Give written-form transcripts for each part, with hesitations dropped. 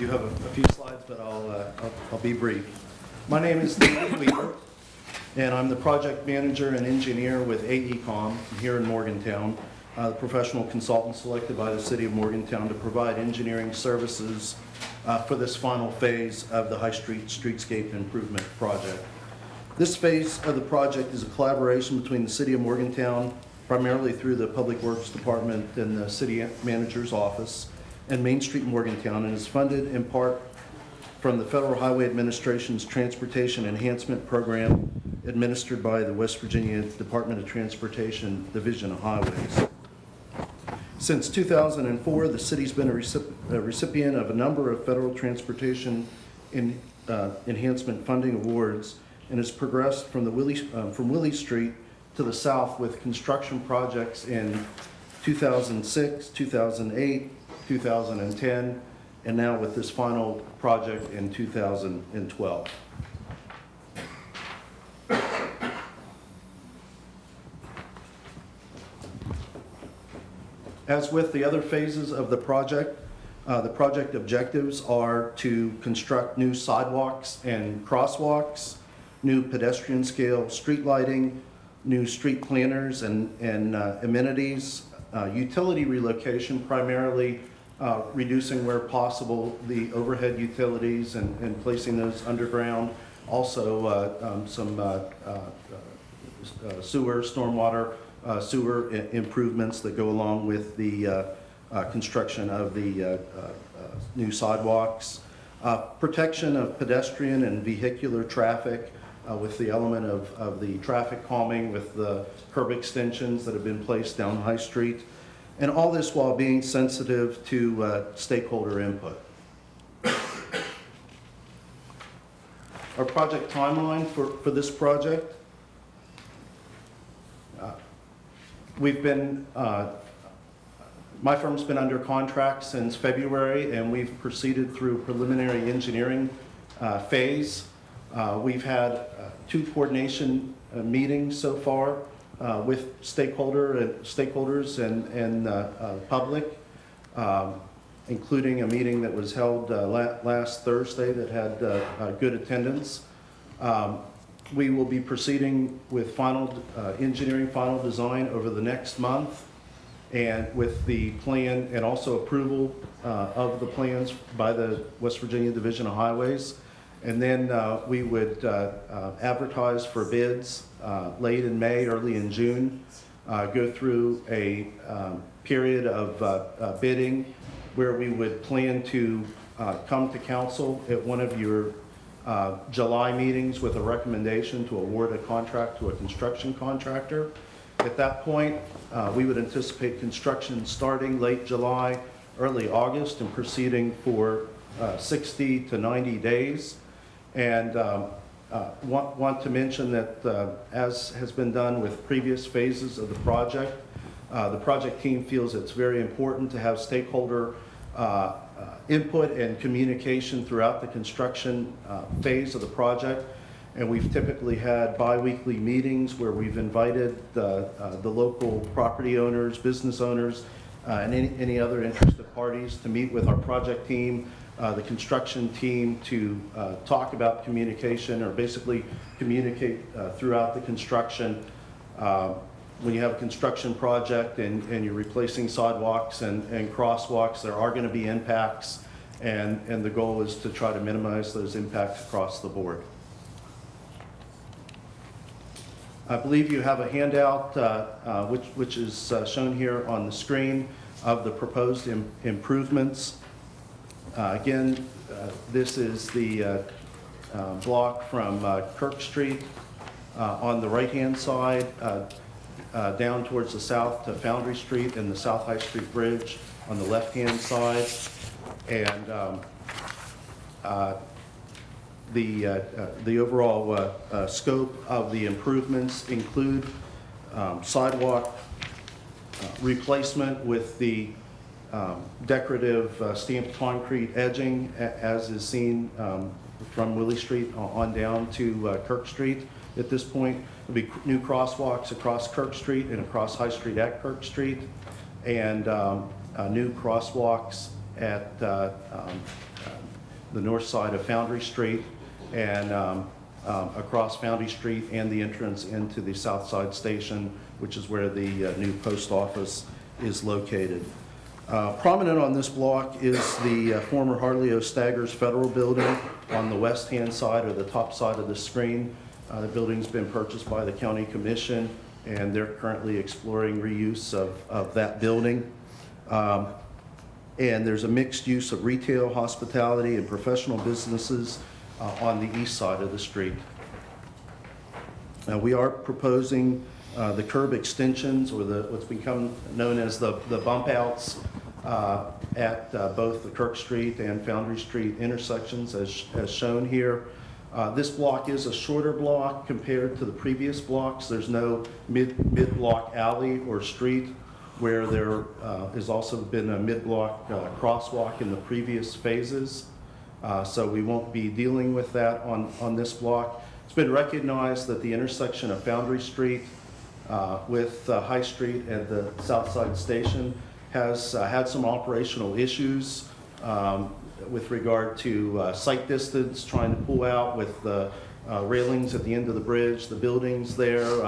do have a few slides, but I'll be brief. My name is David Weaver, and I'm the project manager and engineer with AECom here in Morgantown, the professional consultant selected by the City of Morgantown to provide engineering services for this final phase of the High Street Streetscape Improvement Project. This phase of the project is a collaboration between the City of Morgantown, primarily through the Public Works Department and the City Manager's Office, and Main Street Morgantown, and is funded in part from the Federal Highway Administration's Transportation Enhancement Program administered by the West Virginia Department of Transportation Division of Highways. Since 2004, the city's been a recipient of a number of federal transportation enhancement funding awards and has progressed from Willie Street to the south with construction projects in 2006, 2008, 2010, and now with this final project in 2012. As with the other phases of the project objectives are to construct new sidewalks and crosswalks, new pedestrian scale street lighting, new street planters and amenities, utility relocation, primarily reducing where possible the overhead utilities and placing those underground. Also some sewer, stormwater sewer improvements that go along with the construction of the new sidewalks. Protection of pedestrian and vehicular traffic with the element of the traffic calming with the curb extensions that have been placed down High Street. And all this while being sensitive to stakeholder input. Our project timeline for this project. My firm's been under contract since February, and we've proceeded through preliminary engineering phase. We've had 2 coordination meetings so far with stakeholders and public, including a meeting that was held last Thursday that had good attendance. We will be proceeding with final engineering, final design over the next month, and with the plan and also approval of the plans by the West Virginia Division of Highways. And then we would advertise for bids late in May, early in June, go through a period of bidding where we would plan to come to council at one of your July meetings with a recommendation to award a contract to a construction contractor. At that point, we would anticipate construction starting late July, early August, and proceeding for 60 to 90 days. And want to mention that as has been done with previous phases of the project team feels it's very important to have stakeholder input and communication throughout the construction phase of the project. And we've typically had bi-weekly meetings where we've invited the local property owners, business owners, and any other interested parties to meet with our project team, the construction team, to talk about communication, or basically communicate throughout the construction. When you have a construction project and you're replacing sidewalks and crosswalks, there are going to be impacts, and the goal is to try to minimize those impacts across the board. I believe you have a handout which is shown here on the screen of the proposed improvements. Again, this is the block from Kirk Street on the right-hand side, down towards the south to Foundry Street and the South High Street Bridge on the left-hand side. And the overall scope of the improvements include sidewalk replacement with the decorative stamped concrete edging, as is seen from Willie Street on down to Kirk Street. At this point, there'll be new crosswalks across Kirk Street and across High Street at Kirk Street, and new crosswalks at the north side of Foundry Street and across Foundry Street and the entrance into the South Side Station, which is where the new post office is located. Prominent on this block is the former Harley O. Staggers Federal Building on the west-hand side or the top side of the screen. The building's been purchased by the County Commission, and they're currently exploring reuse of that building. And there's a mixed use of retail, hospitality, and professional businesses on the east side of the street. We are proposing the curb extensions, or what's become known as the bump outs at both the Kirk Street and Foundry Street intersections as shown here. This block is a shorter block compared to the previous blocks. There's no mid-block alley or street, where there has also been a mid-block crosswalk in the previous phases. So we won't be dealing with that on this block. It's been recognized that the intersection of Foundry Street with High Street and the South Side Station has had some operational issues with regard to sight distance, trying to pull out with the railings at the end of the bridge, the buildings there.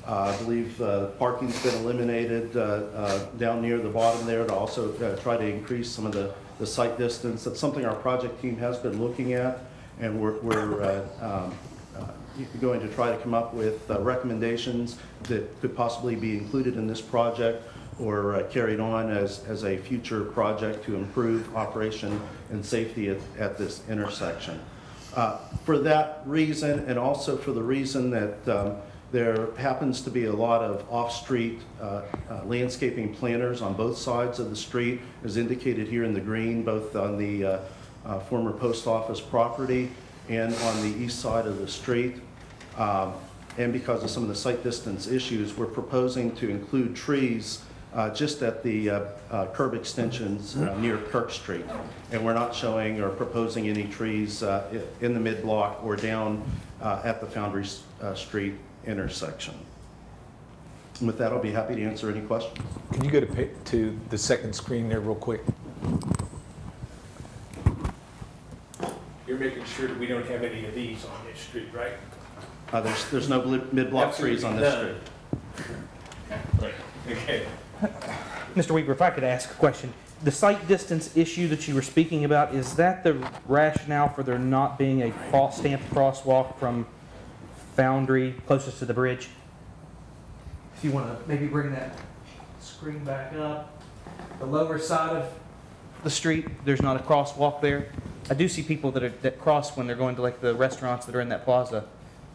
I believe parking's been eliminated down near the bottom there to also try to increase some of the sight distance. That's something our project team has been looking at, and we're going to try to come up with recommendations that could possibly be included in this project or carried on as a future project to improve operation and safety at this intersection. For that reason, and also for the reason that there happens to be a lot of off-street landscaping planters on both sides of the street, as indicated here in the green, both on the former post office property and on the east side of the street. And because of some of the sight distance issues, we're proposing to include trees just at the curb extensions near Kirk Street. And we're not showing or proposing any trees in the mid-block or down at the Foundry Street intersection. And with that, I'll be happy to answer any questions. Can you go to the second screen there real quick? You're making sure that we don't have any of these on this street, right? There's no mid-block freeze on this street. Right. Okay. Mr. Weaver, if I could ask a question. The sight distance issue that you were speaking about, is that the rationale for there not being a stamped crosswalk from Foundry closest to the bridge? If you want to maybe bring that screen back up. The lower side of the street, there's not a crosswalk there. I do see people that cross when they're going to like the restaurants that are in that plaza.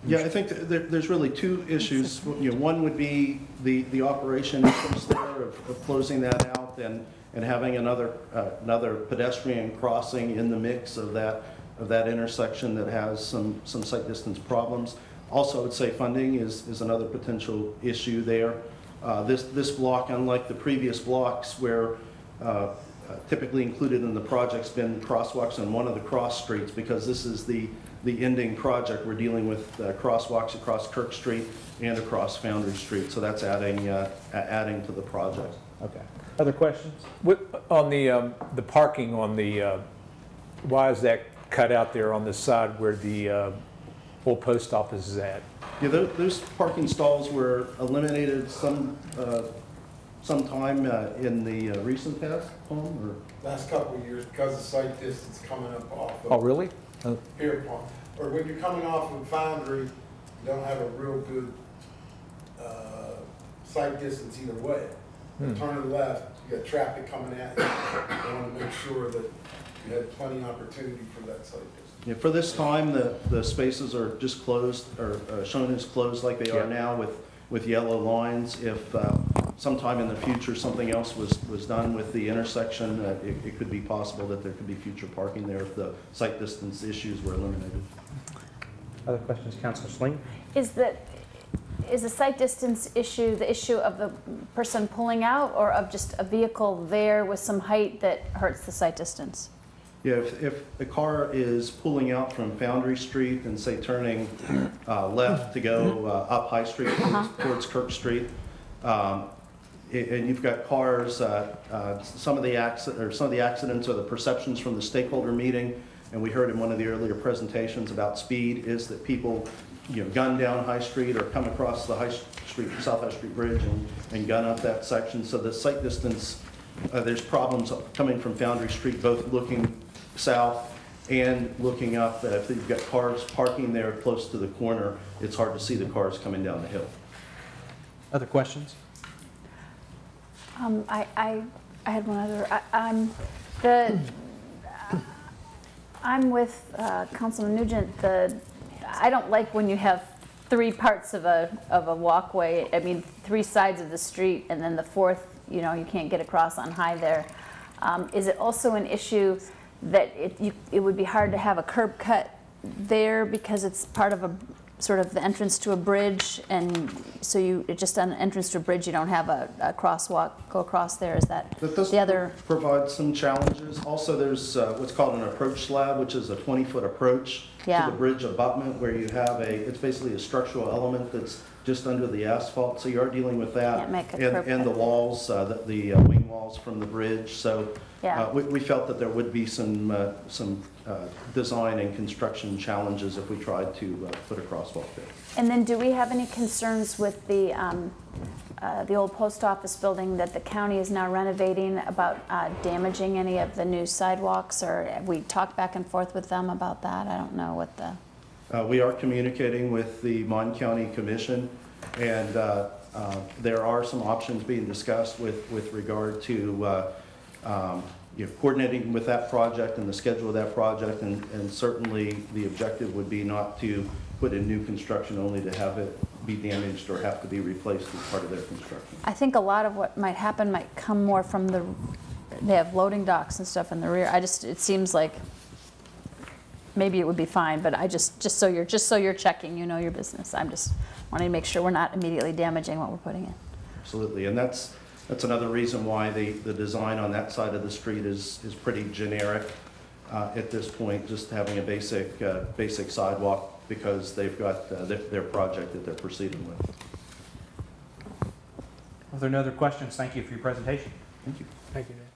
Yeah, I think there's really two issues. One would be the operation issues there of closing that out and having another pedestrian crossing in the mix of that intersection that has some sight distance problems. Also, I would say funding is another potential issue there. This block, unlike the previous blocks where typically included in the project's been crosswalks on one of the cross streets, because this is the ending project. We're dealing with crosswalks across Kirk Street and across Foundry Street, so that's adding to the project. Okay. Other questions? On the parking on the, why is that cut out there on the side where the old post office is at? Yeah, those parking stalls were eliminated sometime in the recent past, or last couple of years, because of sight distance coming up off of. Oh, really? Pierpont. Or when you're coming off of Foundry, you don't have a real good sight distance either way. Turn left, you got traffic coming at you. You want to make sure that you have plenty of opportunity for that sight distance. yeah, for this time, the spaces are just closed, or shown as closed like they are now with yellow lines. If sometime in the future something else was done with the intersection, it could be possible that there could be future parking there if the sight distance issues were eliminated. Other questions, Councilor Sling? Is the sight distance issue the issue of the person pulling out, or of just a vehicle there with some height that hurts the sight distance? Yeah, if a car is pulling out from Foundry Street and say turning left to go up High Street towards Kirk Street, and you've got cars, some of the accidents or the perceptions from the stakeholder meeting and we heard in one of the earlier presentations about speed, is that people, gun down High Street or come across the South High Street Bridge and gun up that section. So the sight distance, there's problems coming from Foundry Street, both looking south and looking up. If you've got cars parking there close to the corner, it's hard to see the cars coming down the hill. Other questions? I had one other. I'm with Councilman Nugent. I don't like when you have three parts of a walkway. I mean, three sides of the street, and then the fourth, you can't get across on High there. Is it also an issue that it would be hard to have a curb cut there because it's part of a sort of the entrance to a bridge, and so just on the entrance to a bridge you don't have a crosswalk go across there? Is that the other? Provide some challenges. Also, there's what's called an approach slab, which is a 20-foot approach to the bridge abutment, where you have it's basically a structural element that's just under the asphalt. So you are dealing with that, and the walls, the wing walls from the bridge. So we felt that there would be some design and construction challenges if we tried to put a crosswalk there. And then, do we have any concerns with the old post office building that the county is now renovating about damaging any of the new sidewalks, or have we talked back and forth with them about that? I don't know what the... We are communicating with the Mon County Commission, and there are some options being discussed with regard to coordinating with that project and the schedule of that project, and certainly the objective would be not to put in new construction only to have it be damaged or have to be replaced as part of their construction. I think a lot of what might happen might come more from they have loading docks and stuff in the rear. It seems like maybe it would be fine, but just so you're checking, your business. I'm just wanting to make sure we're not immediately damaging what we're putting in. Absolutely, and that's another reason why the design on that side of the street is pretty generic at this point, just having a basic sidewalk, because they've got their project that they're proceeding with. Are there no other questions? Thank you for your presentation. Thank you. Thank you, Dan.